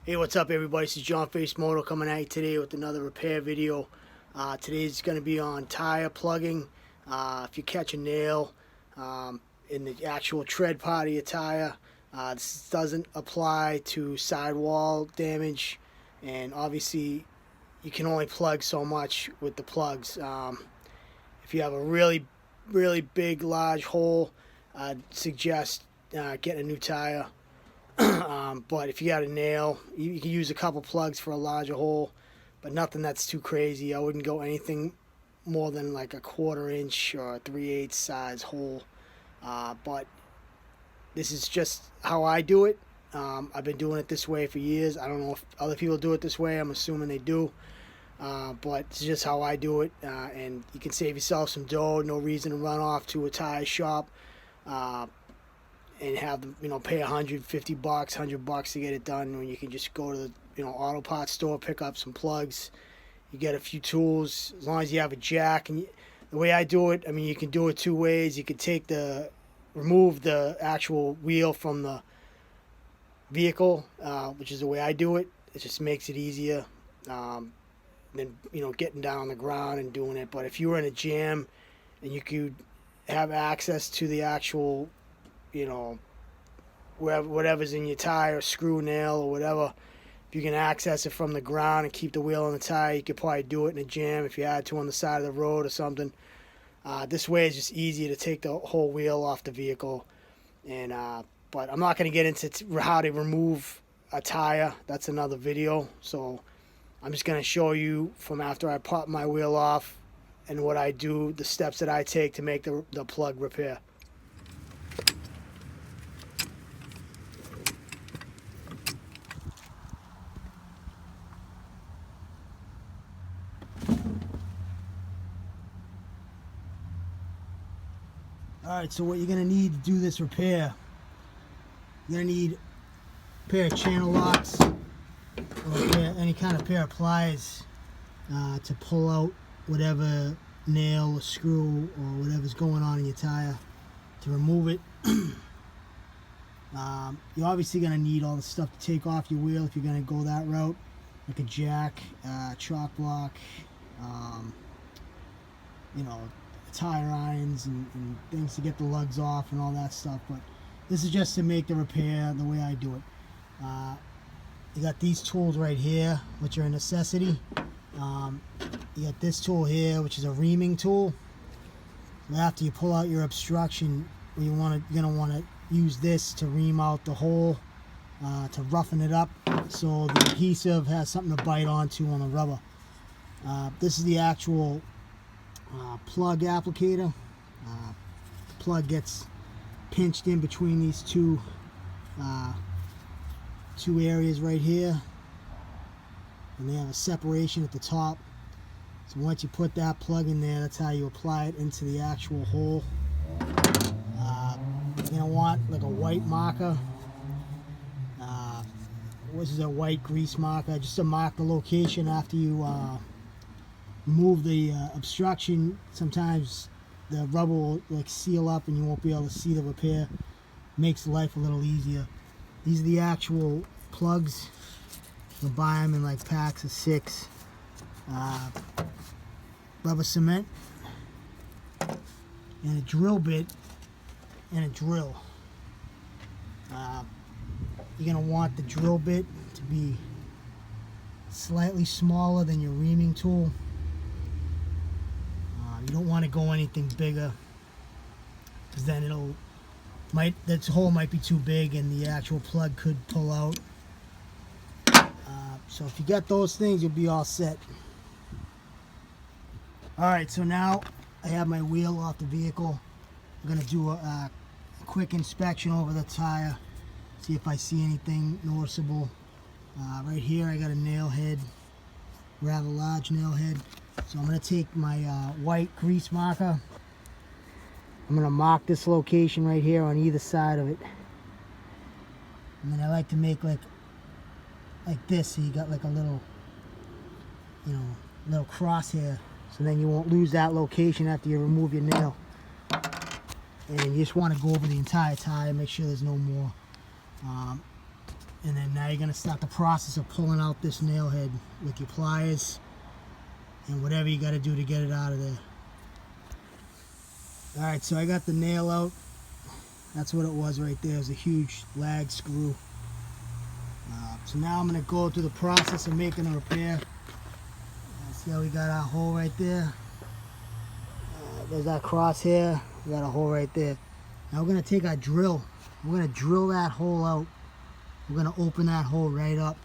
Hey, what's up everybody? This is Johnface Moto coming at you today with another repair video. Today's going to be on tire plugging. If you catch a nail in the actual tread part of your tire, this doesn't apply to sidewall damage, and obviously you can only plug so much with the plugs. If you have a really big large hole, I'd suggest getting a new tire. But if you got a nail, you can use a couple plugs for a larger hole, but nothing that's too crazy. I wouldn't go anything more than like a 1/4 inch or a 3/8 size hole. But this is just how I do it. I've been doing it this way for years. I don't know if other people do it this way. I'm assuming they do. But it's just how I do it. And you can save yourself some dough. No reason to run off to a tire shop. And have them, pay $150, $100 to get it done, when you can just go to the, auto parts store, pick up some plugs. You get a few tools, as long as you have a jack. And the way I do it, you can do it two ways. You can remove the actual wheel from the vehicle, which is the way I do it. It just makes it easier than, getting down on the ground and doing it. But if you were in a jam and you could have access to the actual, whatever's in your tire, screw, nail, or whatever, if you can access it from the ground and keep the wheel on the tire, you could probably do it in a jam if you had to on the side of the road or something. This way it's just easier to take the whole wheel off the vehicle. And but I'm not going to get into how to remove a tire. That's another video. So I'm just going to show you from after I pop my wheel off and what I do, the steps that I take to make the plug repair. Alright, so what you're going to need to do this repair, you're going to need a pair of channel locks, or any kind of pair of pliers to pull out whatever nail or screw or whatever's going on in your tire to remove it. You're obviously going to need all the stuff to take off your wheel if you're going to go that route, like a jack, chalk block, tire irons and things to get the lugs off and all that stuff. But this is just to make the repair the way I do it. You got these tools right here, which are a necessity. You got this tool here, which is a reaming tool. After you pull out your obstruction, you're gonna want to use this to ream out the hole, to roughen it up so the adhesive has something to bite onto on the rubber. This is the actual plug applicator. The plug gets pinched in between these two areas right here, and they have a separation at the top. So once you put that plug in there, that's how you apply it into the actual hole. You're going to want like a white marker. This is a white grease marker, just to mark the location after you remove the obstruction. Sometimes the rubber will seal up and you won't be able to see the repair. Makes life a little easier. These are the actual plugs. You'll buy them in like packs of 6. Rubber cement and a drill bit and a drill. You're going to want the drill bit to be slightly smaller than your reaming tool. You don't want to go anything bigger, because then this hole might be too big and the actual plug could pull out. So if you get those things, you'll be all set. Alright, so now I have my wheel off the vehicle. I'm going to do a quick inspection over the tire, see if I see anything noticeable. Right here I got a nail head, rather large nail head. So I'm going to take my white grease marker. I'm going to mark this location right here on either side of it. And then I like to make like this, so you got like a little, little crosshair. So then you won't lose that location after you remove your nail. And you just want to go over the entire tire, make sure there's no more And then now you're going to start the process of pulling out this nail head with your pliers and whatever you got to do to get it out of there. Alright, so I got the nail out. That's what it was right there. It was a huge lag screw. So now I'm going to go through the process of making a repair. See how we got our hole right there? There's that crosshair. We got a hole right there. Now we're going to take our drill. We're going to drill that hole out. We're going to open that hole right up.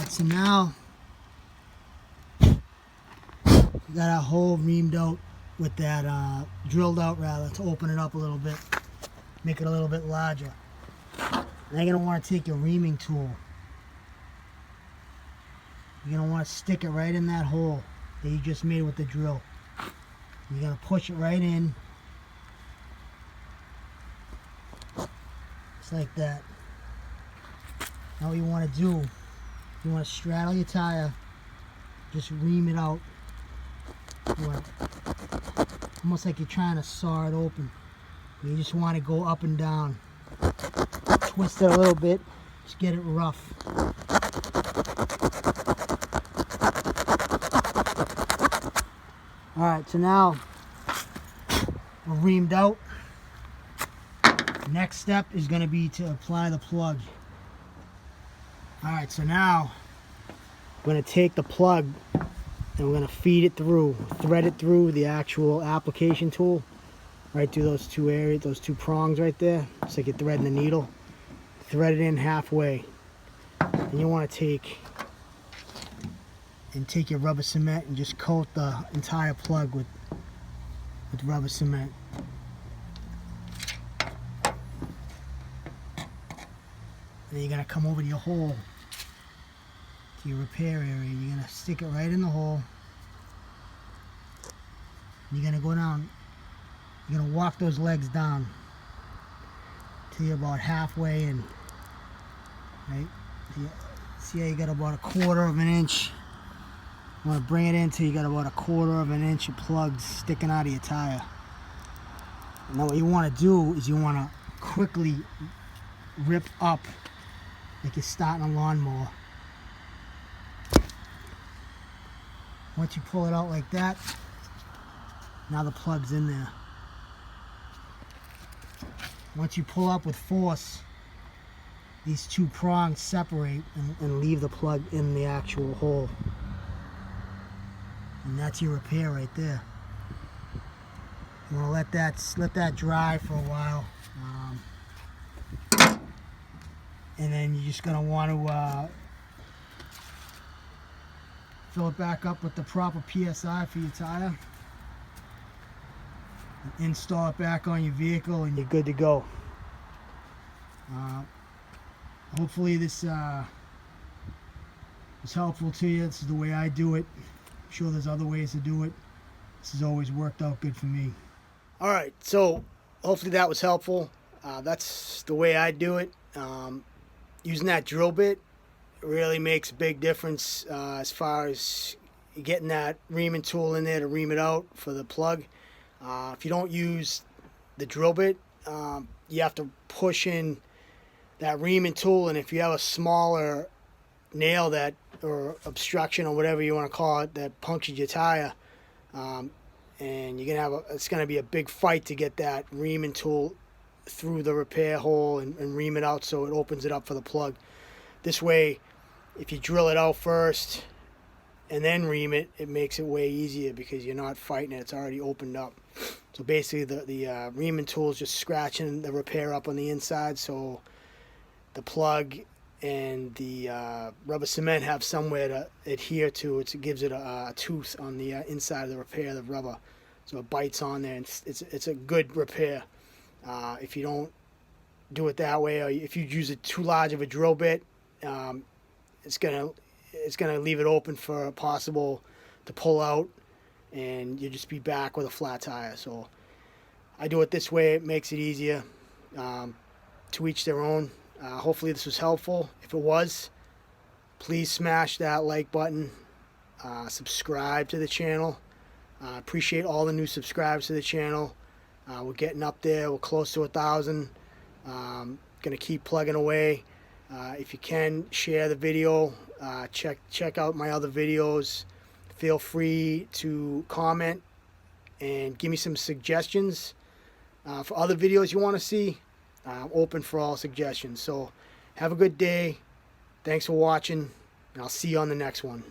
So now we got our hole reamed out with that, drilled out rather, to open it up a little bit, make it a little bit larger. Now you're going to want to take your reaming tool. You're going to want to stick it right in that hole that you just made with the drill. You're going to push it right in, just like that. Now what you want to do, you want to straddle your tire, just ream it out, almost like you're trying to saw it open. You just want to go up and down, twist it a little bit, just get it rough. Alright, so now we're reamed out. Next step is going to be to apply the plug. Alright, so now we're going to take the plug and we're going to feed it through, thread it through the actual application tool, right through those two areas, those two prongs right there. It's like you're threading a needle. Thread it in halfway. And you want to take your rubber cement and just coat the entire plug with rubber cement. And then you're going to come over to your hole, to your repair area. You're going to stick it right in the hole. You're going to go down, you're going to walk those legs down till you're about halfway in. Right? See how you got about 1/4 of an inch. You want to bring it in till you got about 1/4 of an inch of plugs sticking out of your tire. Now what you want to do is you want to quickly rip up like you're starting a lawnmower. Once you pull it out like that, now the plug's in there. Once you pull up with force, these two prongs separate and leave the plug in the actual hole. And that's your repair right there. You want to let that dry for a while. And then you're just going to want to fill it back up with the proper PSI for your tire. And install it back on your vehicle and you're good to go. Hopefully this is helpful to you. This is the way I do it. I'm sure there's other ways to do it. This has always worked out good for me. Alright, so hopefully that was helpful. That's the way I do it. Using that drill bit really makes a big difference as far as getting that reaming tool in there to ream it out for the plug. If you don't use the drill bit, you have to push in that reaming tool, and if you have a smaller nail that, or obstruction or whatever you want to call it, that punctured your tire, and you're gonna have it's gonna be a big fight to get that reaming tool through the repair hole and ream it out so it opens it up for the plug. This way, if you drill it out first and then ream it, it makes it way easier because you're not fighting it, it's already opened up. So basically the reaming tool is just scratching the repair up on the inside, so the plug and the rubber cement have somewhere to adhere to. It gives it a tooth on the inside of the repair, the rubber, so it bites on there, and it's a good repair. If you don't do it that way, or if you use it too large of a drill bit, it's going to leave it open for a possible to pull out, and you'll just be back with a flat tire. So I do it this way. It makes it easier. To each their own. Hopefully this was helpful. If it was, please smash that like button. Subscribe to the channel. Appreciate all the new subscribers to the channel. We're getting up there. We're close to 1,000. Gonna keep plugging away. If you can, share the video. Check out my other videos. Feel free to comment and give me some suggestions for other videos you want to see. I'm open for all suggestions. So have a good day. Thanks for watching, and I'll see you on the next one.